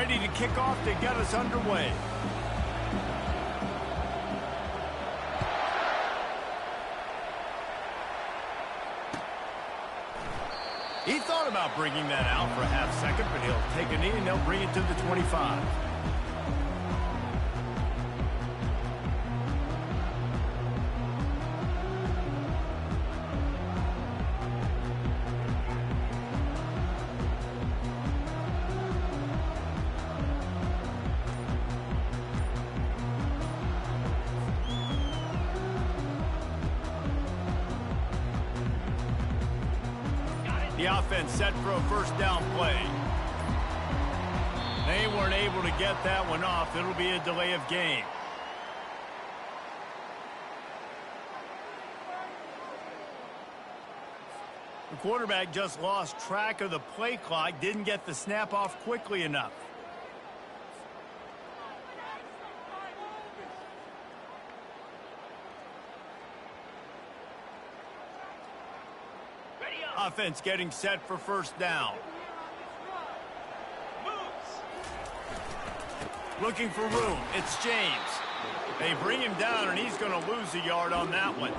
ready to kick off to get us underway. He thought about bringing that out for a half second, but he'll take a knee and they'll bring it to the 25. The offense set for a first down play. They weren't able to get that one off. It'll be a delay of game. The quarterback just lost track of the play clock, didn't get the snap off quickly enough. Offense getting set for first down. Looking for room. It's James. They bring him down, and he's going to lose a yard on that one.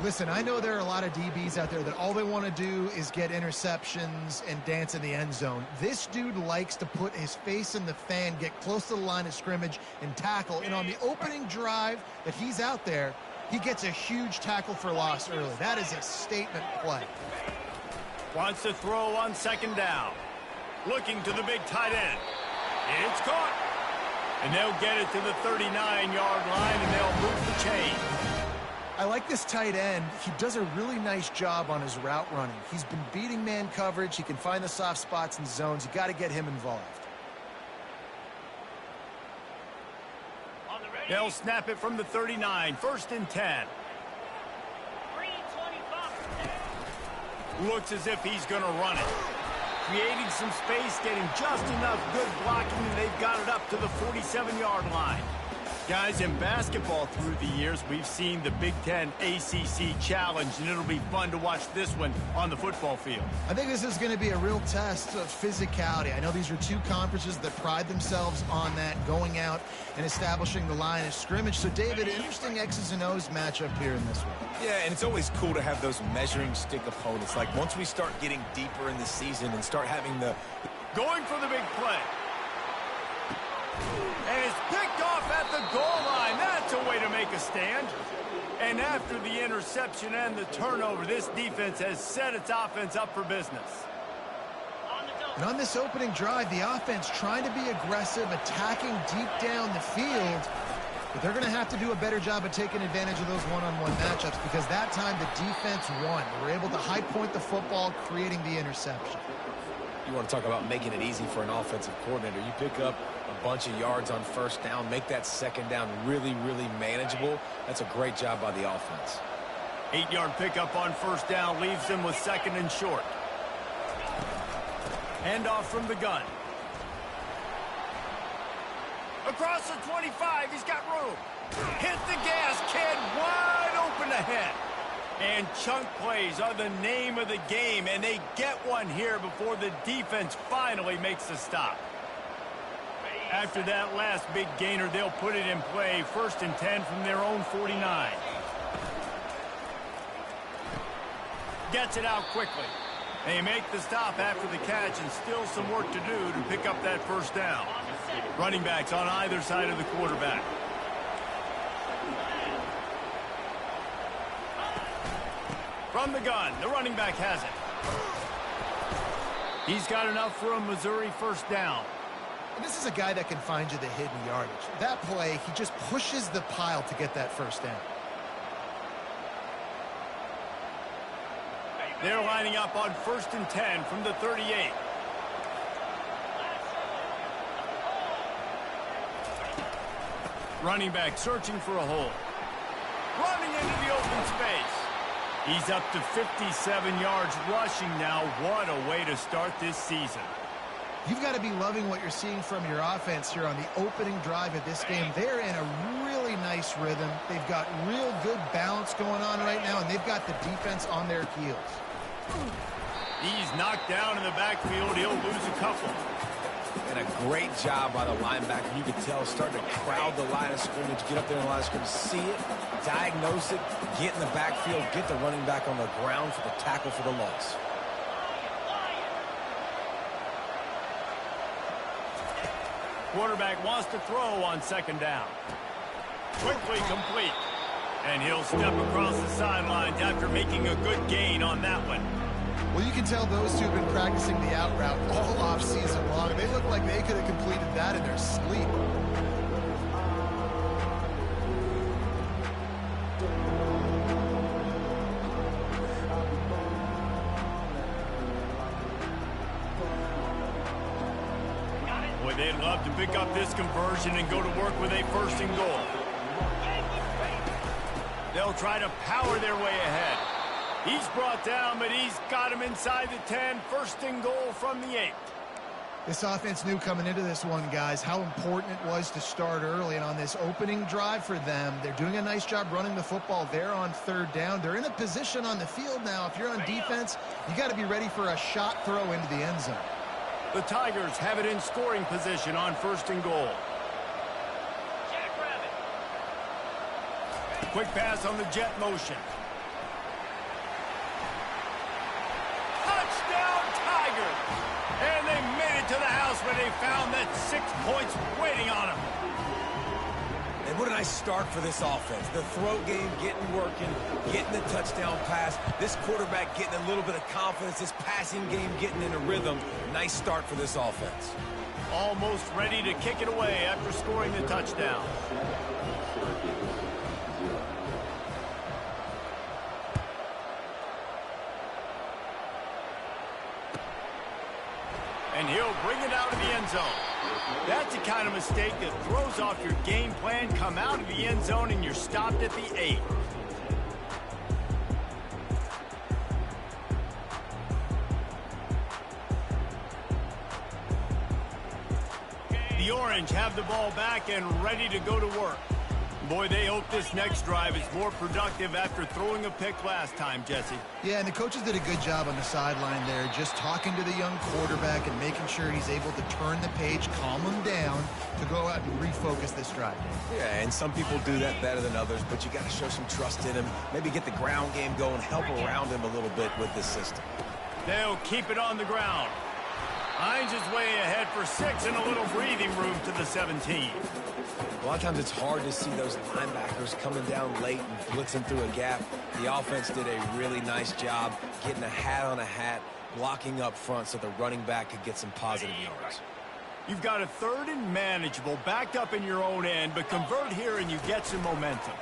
Listen, I know there are a lot of DBs out there that all they want to do is get interceptions and dance in the end zone. This dude likes to put his face in the fan, get close to the line of scrimmage, and tackle. And on the opening drive that he's out there, he gets a huge tackle for loss early. That is a statement play. Wants to throw on second down. Looking to the big tight end. It's caught. And they'll get it to the 39-yard line, and they'll move the chain. I like this tight end. He does a really nice job on his route running. He's been beating man coverage. He can find the soft spots and zones. You got to get him involved. They'll snap it from the 39. First and 10. Looks as if he's going to run it. Creating some space, getting just enough good blocking, and they've got it up to the 47-yard line. Guys, in basketball through the years, we've seen the Big Ten ACC Challenge, and it'll be fun to watch this one on the football field. I think this is going to be a real test of physicality. I know these are two conferences that pride themselves on that, going out and establishing the line of scrimmage. So, David, interesting X's and O's matchup here in this one. Yeah, and it's always cool to have those measuring stick opponents. Like, once we start getting deeper in the season and start having the... Going for the big play. And it's picked off at the goal line. That's a way to make a stand. And after the interception and the turnover, this defense has set its offense up for business. And on this opening drive, the offense trying to be aggressive, attacking deep down the field. But they're going to have to do a better job of taking advantage of those one-on-one matchups, because that time the defense won. They were able to high point the football, creating the interception. You want to talk about making it easy for an offensive coordinator. You pick up a bunch of yards on first down, make that second down really, really manageable. That's a great job by the offense. 8-yard pickup on first down leaves them with second and short. Handoff from the gun. Across the 25, he's got room. Hit the gas, kid, wide open ahead. And chunk plays are the name of the game, and they get one here before the defense finally makes the stop. After that last big gainer, they'll put it in play. First and 10 from their own 49. Gets it out quickly. They make the stop after the catch, and still some work to do to pick up that first down. Running backs on either side of the quarterback. From the gun, the running back has it. He's got enough for a Missouri first down. And this is a guy that can find you the hidden yardage. That play, he just pushes the pile to get that first down. They're lining up on first and 10 from the 38. Running back searching for a hole. Running into the open space. He's up to 57 yards rushing now. What a way to start this season. You've got to be loving what you're seeing from your offense here on the opening drive of this game. They're in a really nice rhythm. They've got real good balance going on right now, and they've got the defense on their heels. He's knocked down in the backfield. He'll lose a couple. And a great job by the linebacker. You could tell starting to crowd the line of scrimmage, get up there in the line of scrimmage, see it, diagnose it, get in the backfield, get the running back on the ground for the tackle for the loss. Quarterback wants to throw on second down. Quickly complete. And he'll step across the sidelines after making a good gain on that one. Well, you can tell those two have been practicing the out route all off-season long. They look like they could have completed that in their sleep. Boy, they'd love to pick up this conversion and go to work with a first and goal. They'll try to power their way ahead. He's brought down, but he's got him inside the 10. First and goal from the 8. This offense knew coming into this one, guys, how important it was to start early. And on this opening drive for them, they're doing a nice job running the football. They're on third down. They're in a position on the field now. If you're on defense, you got to be ready for a shot throw into the end zone. The Tigers have it in scoring position on first and goal. Quick pass on the jet motion. Touchdown, Tigers! And they made it to the house where they found that 6 points waiting on them. And what a nice start for this offense. The throw game getting working, getting the touchdown pass. This quarterback getting a little bit of confidence. This passing game getting in a rhythm. Nice start for this offense. Almost ready to kick it away after scoring the touchdown. And he'll bring it out of the end zone. That's the kind of mistake that throws off your game plan. Come out of the end zone and you're stopped at the 8. The Orange have the ball back and ready to go to work. Boy, they hope this next drive is more productive after throwing a pick last time, Jesse. Yeah, and the coaches did a good job on the sideline there, just talking to the young quarterback and making sure he's able to turn the page, calm him down to go out and refocus this drive. Yeah, and some people do that better than others, but you got to show some trust in him. Maybe get the ground game going, help around him a little bit with this system. They'll keep it on the ground. Hines is way ahead for 6 and a little breathing room to the 17. A lot of times it's hard to see those linebackers coming down late and blitzing through a gap. The offense did a really nice job getting a hat on a hat, blocking up front so the running back could get some positive yards. You've got a 3rd and manageable backed up in your own end, but convert here and you get some momentum.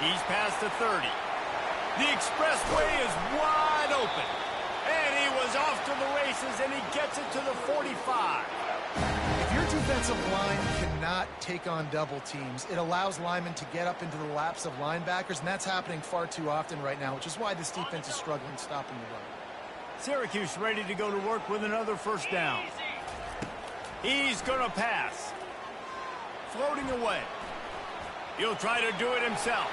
He's past the 30. The expressway is wide open. And he was off to the races, and he gets it to the 45. If your defensive line cannot take on double teams, it allows linemen to get up into the laps of linebackers, and that's happening far too often right now, which is why this defense is struggling stopping the run. Syracuse ready to go to work with another first down. He's going to pass. Floating away. He'll try to do it himself.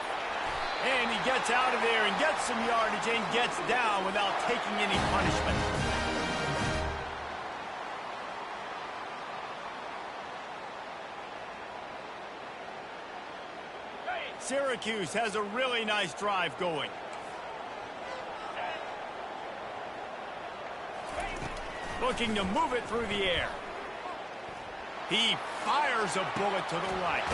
And he gets out of there and gets some yardage and gets down without taking any punishment. Syracuse has a really nice drive going. Looking to move it through the air. He fires a bullet to the right.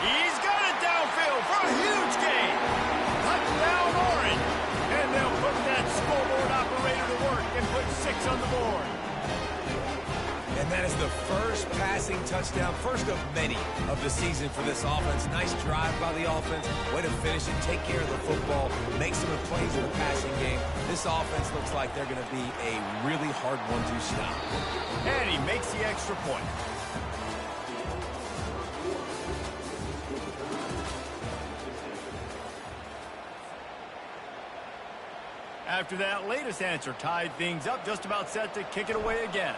He's got it downfield for a huge gain. Touchdown, Orange. And they'll put that scoreboard operator to work and put 6 on the board. And that is the first passing touchdown, first of many of the season for this offense. Nice drive by the offense. Way to finish it, take care of the football, make some plays in the passing game. This offense looks like they're going to be a really hard one to stop. And he makes the extra point. After that latest answer tied things up, just about set to kick it away again.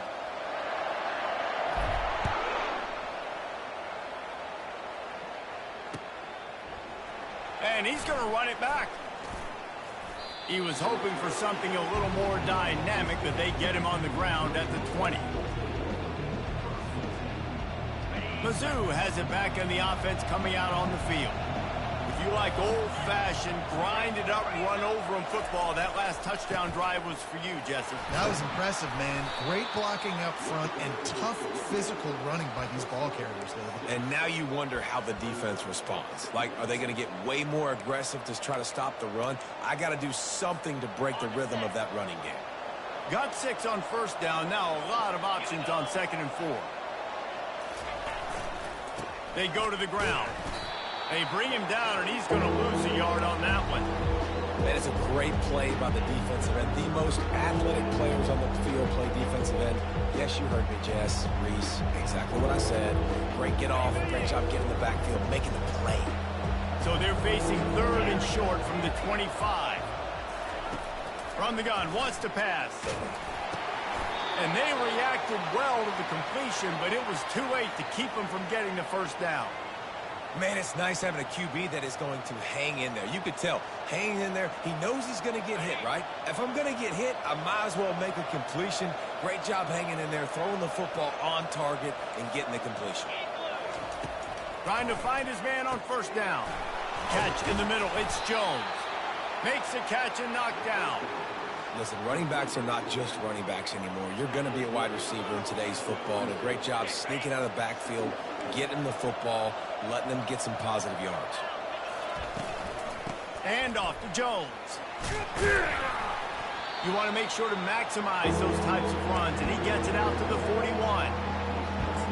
And he's going to run it back. He was hoping for something a little more dynamic, but they get him on the ground at the 20. Mizzou has it back in the offense coming out on the field. If you like old-fashioned, grind-it-up, run-over-'em football, that last touchdown drive was for you, Jesse. That was impressive, man. Great blocking up front and tough physical running by these ball carriers, David. And now you wonder how the defense responds. Like, are they going to get way more aggressive to try to stop the run? I got to do something to break the rhythm of that running game. Got 6 on first down. Now a lot of options on 2nd and 4. They go to the ground. They bring him down, and he's going to lose a yard on that one. That is a great play by the defensive end. The most athletic players on the field play defensive end. Yes, you heard me, Jess, Reese. Exactly what I said. Great get off. Great job getting the backfield, making the play. So they're facing 3rd and short from the 25. From the gun, wants to pass. And they reacted well to the completion, but it was too late to keep them from getting the first down. Man, it's nice having a QB that is going to hang in there. You could tell, hanging in there, he knows he's going to get hit, right? If I'm going to get hit, I might as well make a completion. Great job hanging in there, throwing the football on target and getting the completion. Trying to find his man on first down. Catch in the middle, it's Jones. Makes the catch and knocked down. Listen, running backs are not just running backs anymore. You're going to be a wide receiver in today's football. And a great job sneaking out of the backfield, getting the football, letting them get some positive yards. And off to Jones. You want to make sure to maximize those types of runs, and he gets it out to the 41.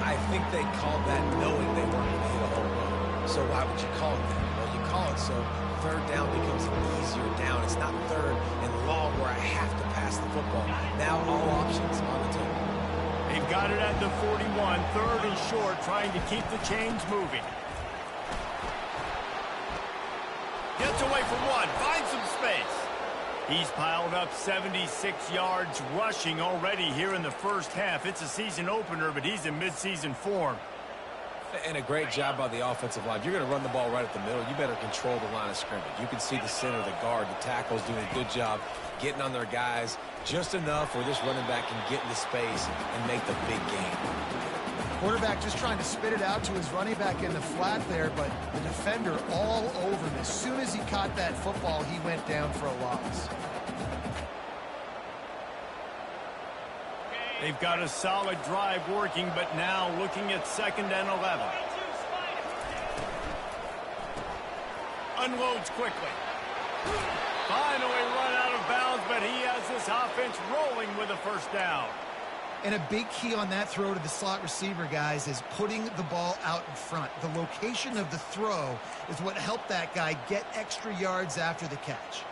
I think they called that knowing they weren't going to hit a home run. So why would you call it that? Well, you call it so 3rd down becomes an easier down. It's not 3rd and long where I have to pass the football. Now all options on the table. They've got it at the 41, 3rd and short, trying to keep the chains moving. Gets away from one, finds some space. He's piled up 76 yards rushing already here in the first half. It's a season opener, but he's in midseason form. And a great job by the offensive line. You're going to run the ball right at the middle. You better control the line of scrimmage. You can see the center, the guard, the tackles doing a good job getting on their guys just enough where this running back can get into space and make the big game. Quarterback just trying to spit it out to his running back in the flat there, but the defender all over him. As soon as he caught that football, he went down for a loss. They've got a solid drive working, but now looking at 2nd and 11. Unloads quickly. Finally run out of bounds, but he has this offense rolling with a first down. And a big key on that throw to the slot receiver, guys, is putting the ball out in front. The location of the throw is what helped that guy get extra yards after the catch.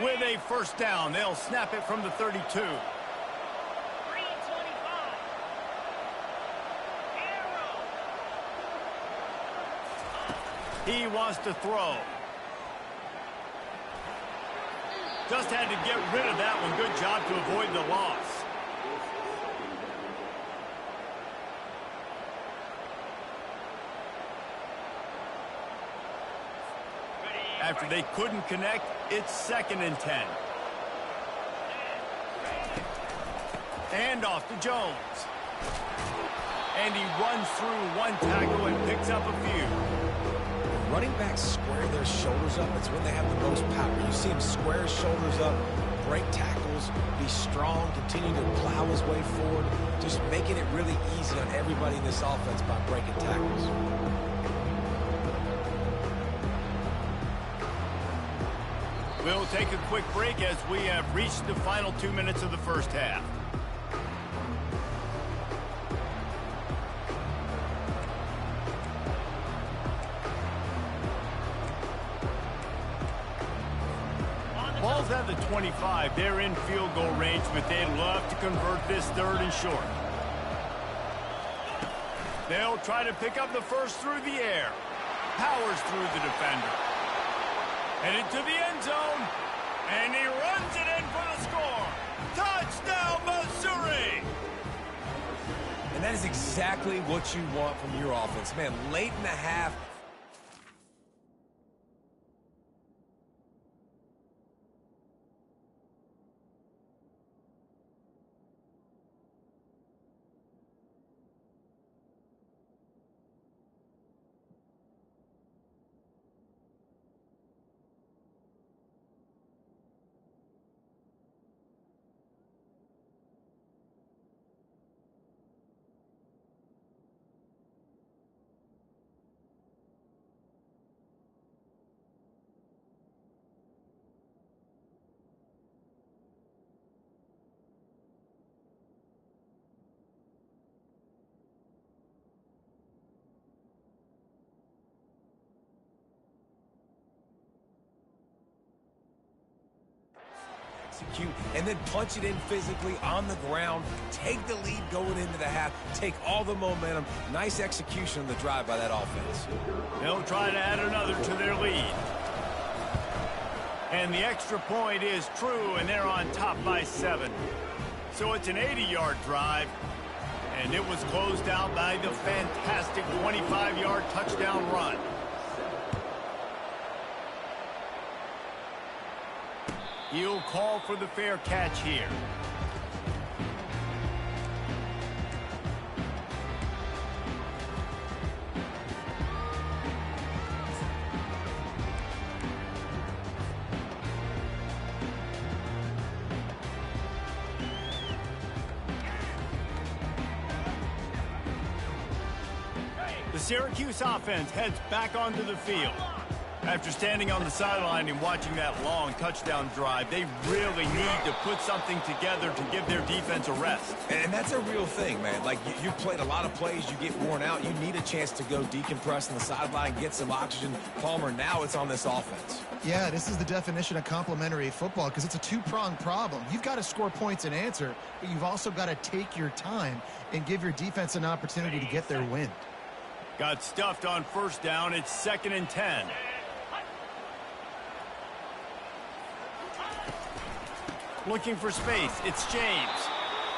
With a first down, they'll snap it from the 32. He wants to throw. Just had to get rid of that one. Good job to avoid the loss. After they couldn't connect, it's 2nd and 10. And off to Jones. And he runs through one tackle and picks up a few. Running backs square their shoulders up. It's when they have the most power. You see him square his shoulders up, break tackles, be strong, continue to plow his way forward, just making it really easy on everybody in this offense by breaking tackles. We'll take a quick break as we have reached the final 2 minutes of the first half. Ball's at the 25. They're in field goal range, but they'd love to convert this 3rd and short. They'll try to pick up the first through the air. Powers through the defender. Headed to the end zone, and he runs it in for the score. Touchdown, Missouri! And that is exactly what you want from your offense. Man, late in the half, execute, and then punch it in physically on the ground, take the lead going into the half, take all the momentum. Nice execution on the drive by that offense. They'll try to add another to their lead. And the extra point is true, and they're on top by 7. So it's an 80-yard drive, and it was closed out by the fantastic 25-yard touchdown run. He'll call for the fair catch here. The Syracuse offense heads back onto the field. After standing on the sideline and watching that long touchdown drive, they really need to put something together to give their defense a rest. And that's a real thing, man. Like, you've played a lot of plays, you get worn out, you need a chance to go decompress on the sideline, get some oxygen. Palmer, now it's on this offense. Yeah, this is the definition of complementary football because it's a two-pronged problem. You've got to score points and answer, but you've also got to take your time and give your defense an opportunity to get their win. Got stuffed on first down. It's 2nd and 10. Looking for space. It's James.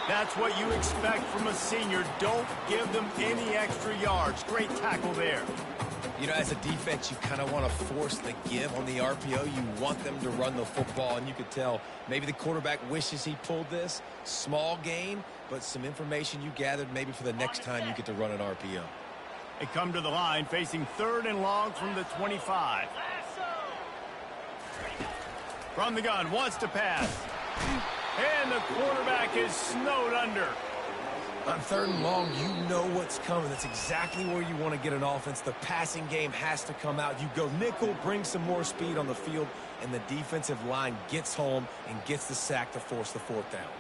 That's what you expect from a senior. Don't give them any extra yards. Great tackle there. You know, as a defense, you kind of want to force the give on the RPO. You want them to run the football, and you could tell maybe the quarterback wishes he pulled this. Small gain, but some information you gathered maybe for the next time you get to run an RPO. They come to the line facing 3rd and long from the 25. From the gun, wants to pass. And the quarterback is snowed under. On 3rd and long, you know what's coming. That's exactly where you want to get an offense. The passing game has to come out. You go nickel, bring some more speed on the field, and the defensive line gets home and gets the sack to force the 4th down.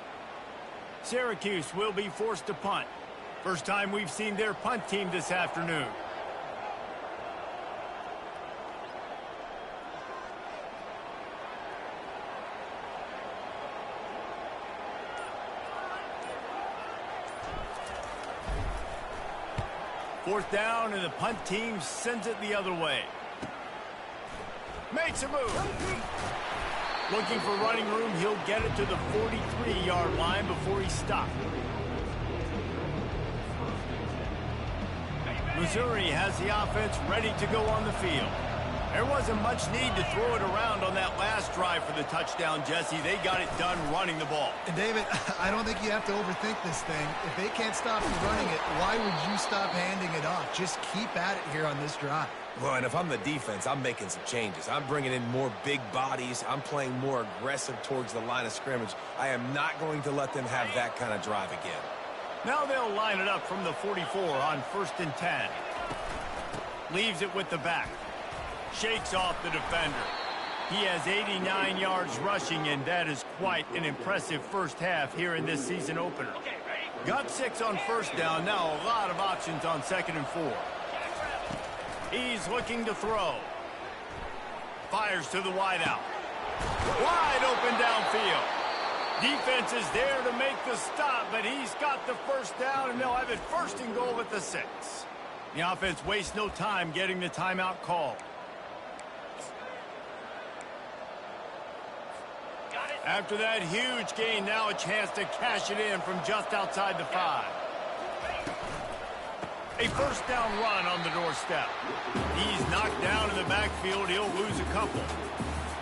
Syracuse will be forced to punt. First time we've seen their punt team this afternoon. Fourth down, and the punt team sends it the other way. Makes a move. Looking for running room. He'll get it to the 43-yard line before he stopped. Missouri has the offense ready to go on the field. There wasn't much need to throw it around on that last drive for the touchdown, Jesse. They got it done running the ball. And, David, I don't think you have to overthink this thing. If they can't stop you running it, why would you stop handing it off? Just keep at it here on this drive. Well, and if I'm the defense, I'm making some changes. I'm bringing in more big bodies. I'm playing more aggressive towards the line of scrimmage. I am not going to let them have that kind of drive again. Now they'll line it up from the 44 on 1st and 10. Leaves it with the back. Shakes off the defender. He has 89 yards rushing, and that is quite an impressive first half here in this season opener. Got 6 on first down. Now a lot of options on 2nd and 4. He's looking to throw. Fires to the wideout. Wide open downfield. Defense is there to make the stop, but he's got the first down, and they'll have it 1st and goal at the 6. The offense wastes no time getting the timeout call. After that huge gain, now a chance to cash it in from just outside the 5. A first down run on the doorstep. He's knocked down in the backfield. He'll lose a couple.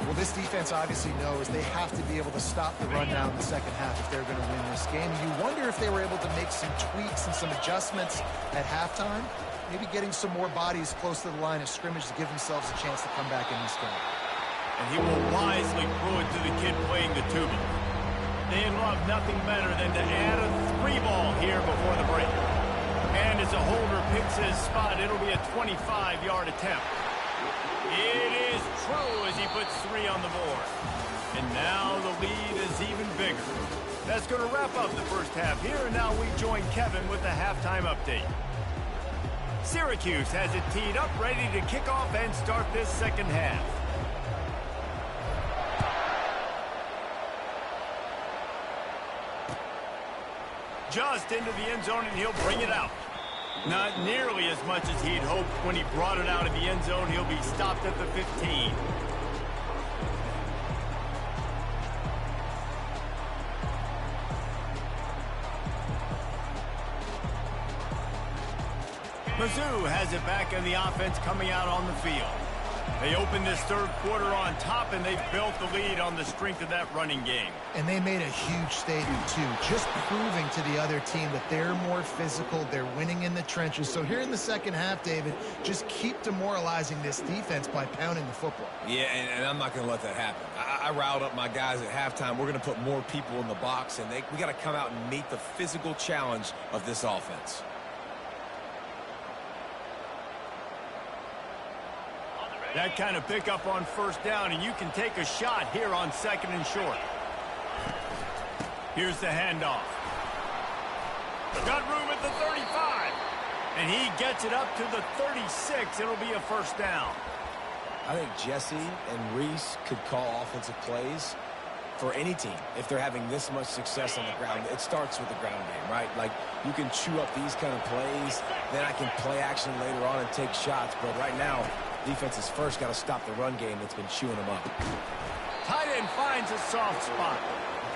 Well, this defense obviously knows they have to be able to stop the run down in the second half if they're going to win this game. You wonder if they were able to make some tweaks and some adjustments at halftime, maybe getting some more bodies close to the line of scrimmage to give themselves a chance to come back in this game. And he will wisely throw it to the kid playing the tuba. They'd love nothing better than to add a 3-ball here before the break. And as a holder picks his spot, it'll be a 25-yard attempt. It is true as he puts 3 on the board. And now the lead is even bigger. That's going to wrap up the first half here, and now we join Kevin with the halftime update. Syracuse has it teed up, ready to kick off and start this second half. Just into the end zone, and he'll bring it out. Not nearly as much as he'd hoped when he brought it out of the end zone. He'll be stopped at the 15. Mizzou has it back in the offense coming out on the field. They opened this third quarter on top, and they've built the lead on the strength of that running game. And they made a huge statement, too, just proving to the other team that they're more physical, they're winning in the trenches. So here in the second half, David, just keep demoralizing this defense by pounding the football. Yeah, and I'm not going to let that happen. I riled up my guys at halftime. We're going to put more people in the box, and we got to come out and meet the physical challenge of this offense. That kind of pickup on first down, and you can take a shot here on second and short. Here's the handoff. Got room at the 35. And he gets it up to the 36. It'll be a first down. I think Jesse and Reese could call offensive plays for any team if they're having this much success on the ground. It starts with the ground game, right? Like, you can chew up these kind of plays, then I can play action later on and take shots. But right now, defense has first got to stop the run game that's been chewing them up. Tight end finds a soft spot.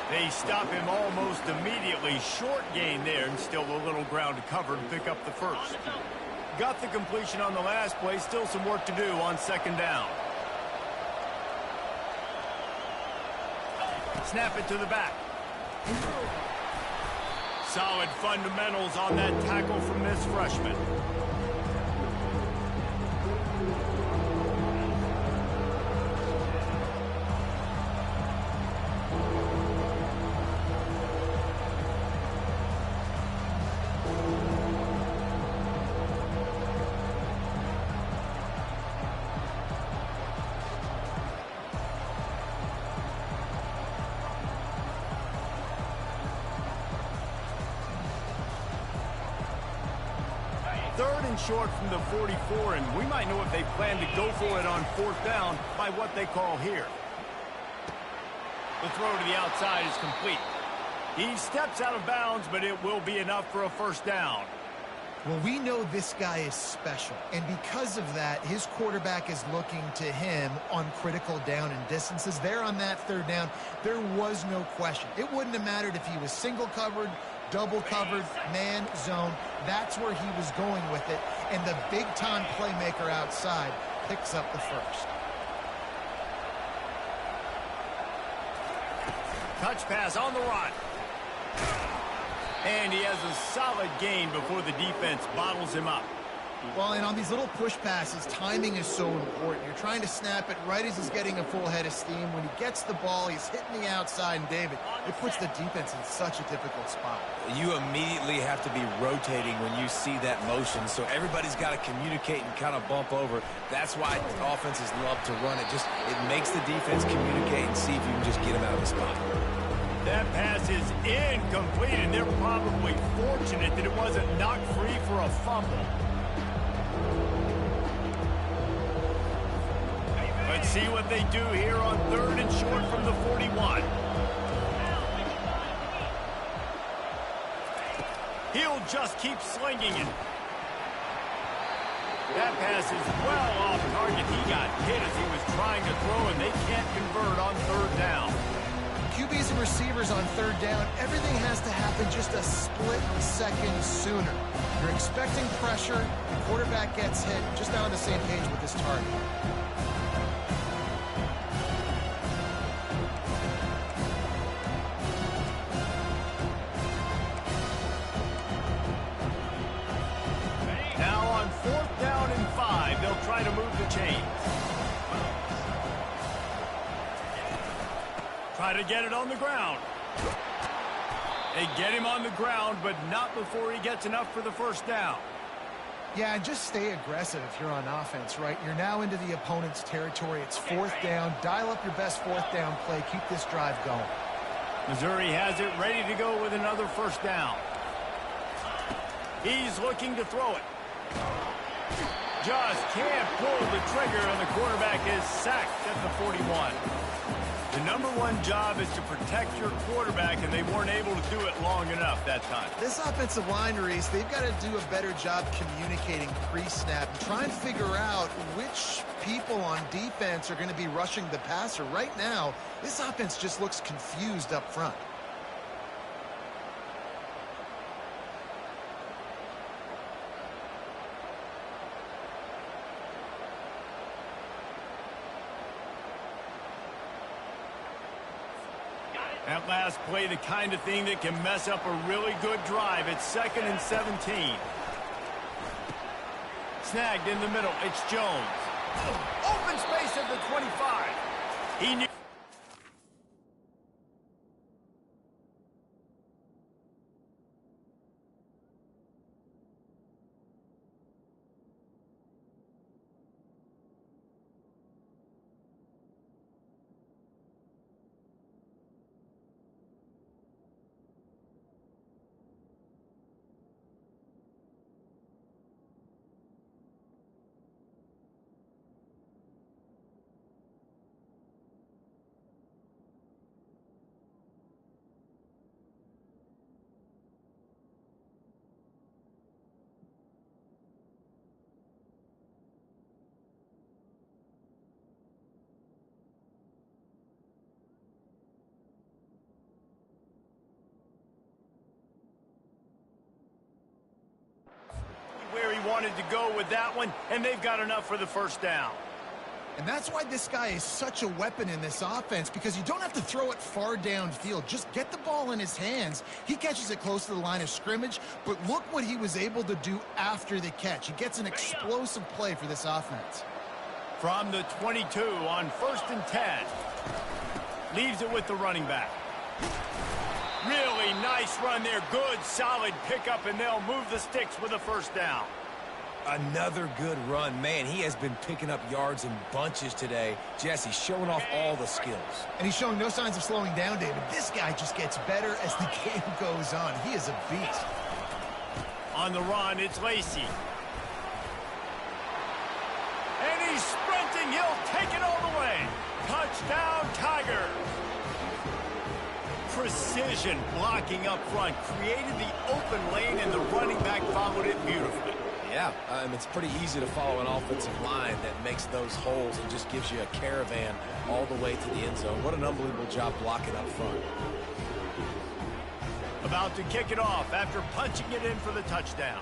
They stop him almost immediately. Short gain there, and still a little ground to cover to pick up the first. Got the completion on the last play. Still some work to do on second down. Snap it to the back. Solid fundamentals on that tackle from this freshman. Third and short from the 44, and we might know if they plan to go for it on fourth down by what they call here. The throw to the outside is complete. He steps out of bounds, but it will be enough for a first down. Well, we know this guy is special, and because of that, his quarterback is looking to him on critical down and distances. There on that third down, there was no question. It wouldn't have mattered if he was single covered, double covered, man, zone. That's where he was going with it, and the big-time playmaker outside picks up the first. Touch pass on the run. And he has a solid gain before the defense bottles him up. Well, and on these little push passes, timing is so important. You're trying to snap it right as he's getting a full head of steam. When he gets the ball, he's hitting the outside, and David, it puts the defense in such a difficult spot. You immediately have to be rotating when you see that motion, so everybody's got to communicate and kind of bump over. That's why offenses love to run it. It makes the defense communicate and see if you can just get him out of the spot. That pass is incomplete, and they're probably fortunate that it wasn't knocked free for a fumble. Let's see what they do here on third and short from the 41. He'll just keep slinging it. That pass is well off target. He got hit as he was trying to throw, and they can't convert on third down. QBs and receivers on third down, everything has to happen just a split second sooner. You're expecting pressure, the quarterback gets hit, just not on the same page with this target. Now on fourth down and 5, they'll try to move the chains. Try to get it on the ground. They get him on the ground, but not before he gets enough for the first down. Yeah, and just stay aggressive if you're on offense, right? You're now into the opponent's territory. It's fourth down. Dial up your best fourth down play. Keep this drive going. Missouri has it ready to go with another first down. He's looking to throw it. Just can't pull the trigger, and the quarterback is sacked at the 41. The number one job is to protect your quarterback, and they weren't able to do it long enough that time. This offensive line, Reese, they've got to do a better job communicating pre-snap and try and figure out which people on defense are going to be rushing the passer. Right now, this offense just looks confused up front. That last play, the kind of thing that can mess up a really good drive. It's 2nd and 17. Snagged in the middle. It's Jones. Open space at the 25. He knew. Where he wanted to go with that one, and they've got enough for the first down. And that's why this guy is such a weapon in this offense, because you don't have to throw it far downfield. Just get the ball in his hands. He catches it close to the line of scrimmage, but look what he was able to do after the catch. He gets an explosive play for this offense. From the 22 on 1st and 10. Leaves it with the running back. Really nice run there. Good, solid pickup, and they'll move the sticks with a first down. Another good run. Man, he has been picking up yards in bunches today. Jesse showing off all the skills. And he's showing no signs of slowing down, David. This guy just gets better as the game goes on. He is a beast. On the run, it's Lacey. And he's sprinting. He'll take it all the way. Touchdown, Tiger. Precision blocking up front. Created the open lane, and the running back followed it beautifully. Yeah, it's pretty easy to follow an offensive line that makes those holes and just gives you a caravan all the way to the end zone. What an unbelievable job blocking up front. About to kick it off after punching it in for the touchdown.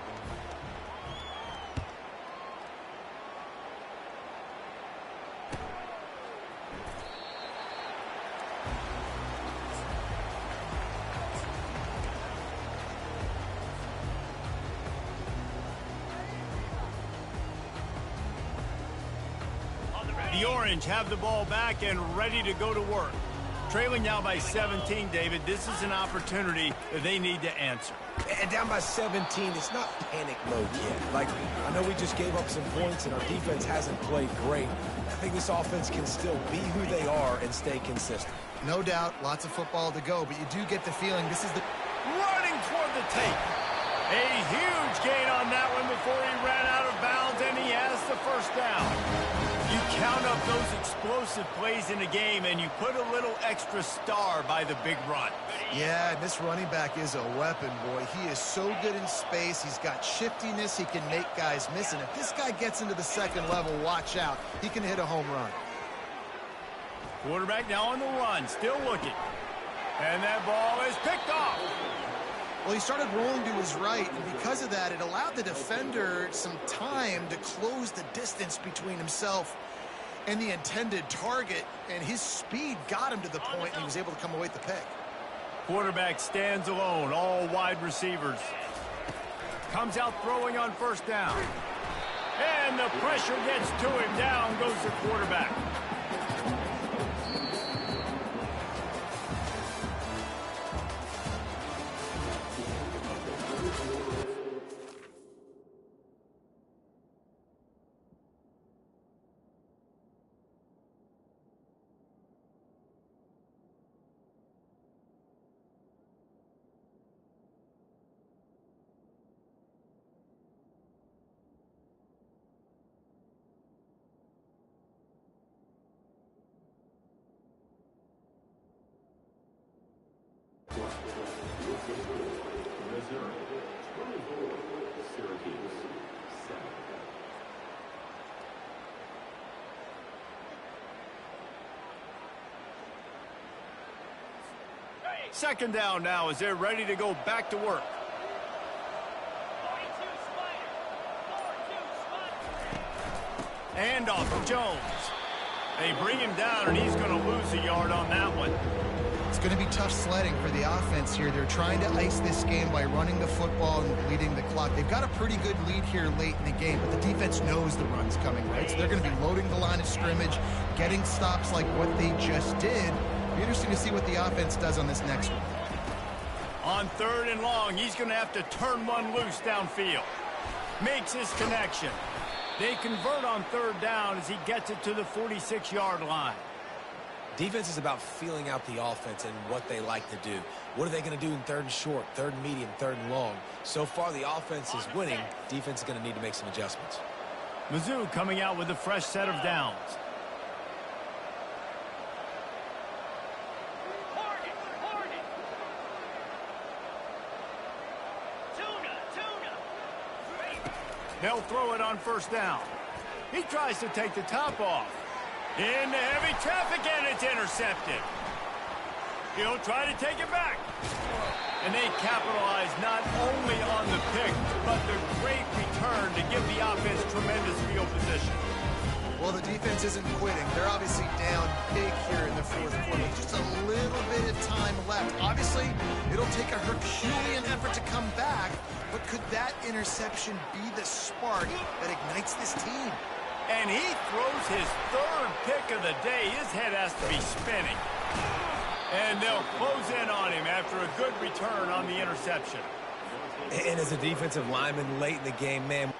The Orange have the ball back and ready to go to work. Trailing now by 17, David. This is an opportunity that they need to answer. And down by 17, it's not panic mode yet. Like, I know we just gave up some points and our defense hasn't played great. I think this offense can still be who they are and stay consistent. No doubt, lots of football to go, but you do get the feeling this is the... Running toward the tape. A huge gain on that one before he ran out of bounds, and he has the first down. You count up those explosive plays in a game, and you put a little extra star by the big run. Yeah, this running back is a weapon, boy. He is so good in space. He's got shiftiness. He can make guys miss. And if this guy gets into the second level, watch out. He can hit a home run. Quarterback now on the run, still looking. And that ball is picked off. Well, he started rolling to his right, and because of that, it allowed the defender some time to close the distance between himself and the intended target, and his speed got him to the point, and he was able to come away with the pick. Quarterback stands alone, all wide receivers. Comes out throwing on first down. And the pressure gets to him. Down goes the quarterback. Second down now as they're ready to go back to work. And off to Jones. They bring him down, and he's going to lose a yard on that one. It's going to be tough sledding for the offense here. They're trying to ice this game by running the football and bleeding the clock. They've got a pretty good lead here late in the game, but the defense knows the run's coming, right? So they're going to be loading the line of scrimmage, getting stops like what they just did. Be interesting to see what the offense does on this next one. On third and long, he's going to have to turn one loose downfield. Makes his connection. They convert on third down as he gets it to the 46-yard line. Defense is about feeling out the offense and what they like to do. What are they going to do in third and short, third and medium, third and long? So far, the offense is winning. Defense is going to need to make some adjustments. Mizzou coming out with a fresh set of downs. They'll throw it on first down. He tries to take the top off. Into heavy traffic, and it's intercepted. He'll try to take it back. And they capitalize not only on the pick, but the great return to give the offense tremendous field position. Well, the defense isn't quitting. They're obviously down big here in the fourth quarter. Just a little bit of time left. Obviously, it'll take a Herculean effort to come back, but could that interception be the spark that ignites this team? And he throws his third pick of the day. His head has to be spinning. And they'll close in on him after a good return on the interception. And as a defensive lineman late in the game, man,